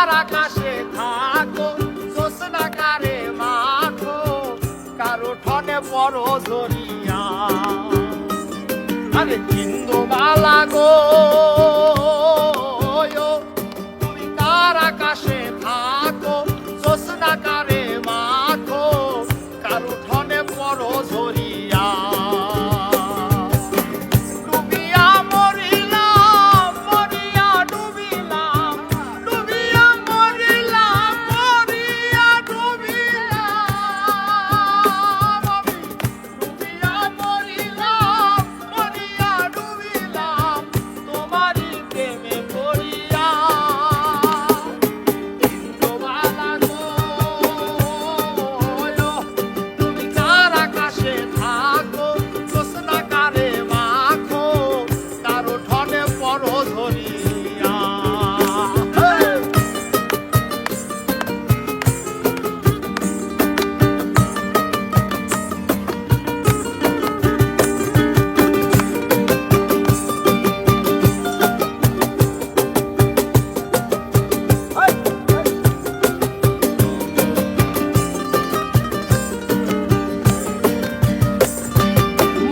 কার আকাশে থাকো জোছনাকারে মাখো কারো ঠনে বড় জরিয়া আরে হিন্দু বালা গো তুমি কার আকাশে থাকো জোছনাকারে মাখো কারো ঠনে বড় জরিয়া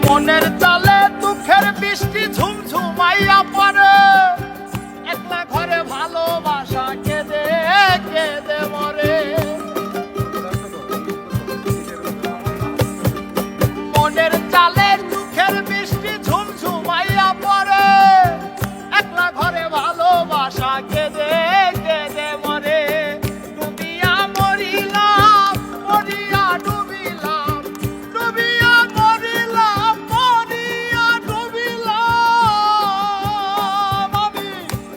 মনের চালে দুঃখের বৃষ্টি ঝুমঝুমাইয়া পড়ে একলা ঘরে ভালোবাসা কেঁদে কেঁদে মরে মনের চালে দুঃখের বৃষ্টি ঝুমঝুমাইয়া পড়ে একলা ঘরে ভালোবাসা কেঁদে কেঁদে মরে ডুবিয়া মরিলাম মরিয়া ডুবিলাম ডুবিয়া মরিলাম মরিয়া ডুবিলাম আমি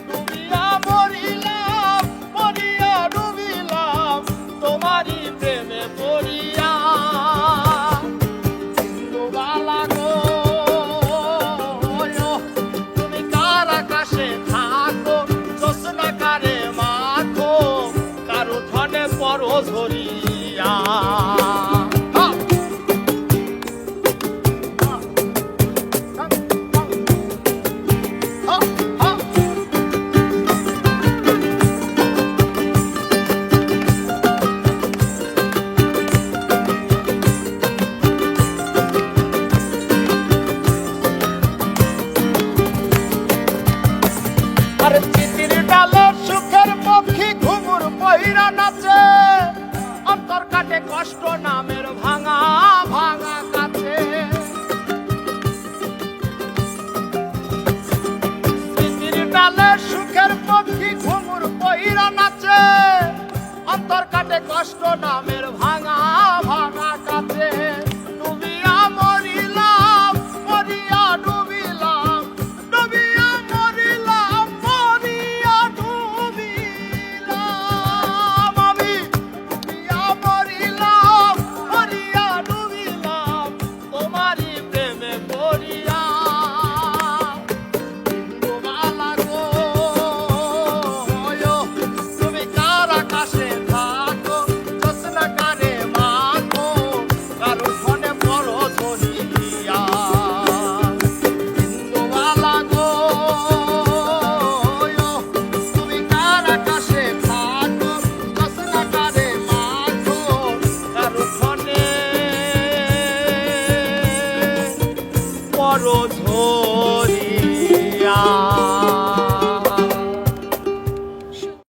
ডুবিয়া মরিলাম মরিয়া ডুবিলাম তোমারই প্রেমে পড়িয়া হিন্দুবালা গো তুমি কার আকাশে থাকো জোছনাকারে মাখো কারো ঠনে বড় ঝরিয়া আর চিঠির ডালে সুখের পক্ষী ঘুঙুর পইরা নাচে অন্তর কাটে কষ্ট নামের ভাঙা ভাঙা কাছে চিঠির ডালে সুখের পক্ষী ঘুঙুর পইরা নাচে অন্তর কাটে কষ্ট নামের ভাঙা ভাঙা কাছে ডুবিয়া মরিলাম মরিয়া ডুবিলাম ডুবিয়া মরিলাম মরিয়া ডুবিলাম আমি ডুবিয়া মরিলাম মরিয়া ডুবিলাম তোমারই প্রেমে পড়িয়া হিন্দুবালা গো তুমি কার আকাশে থাকো জোছনাকারে মাখো কারো ঠনে বড় ঝরিয়া হিন্দুবালা গো তুমি কার আকাশে থাকো জোছনাকারে মাখো কারো ঠনে বড় ঝরিয়া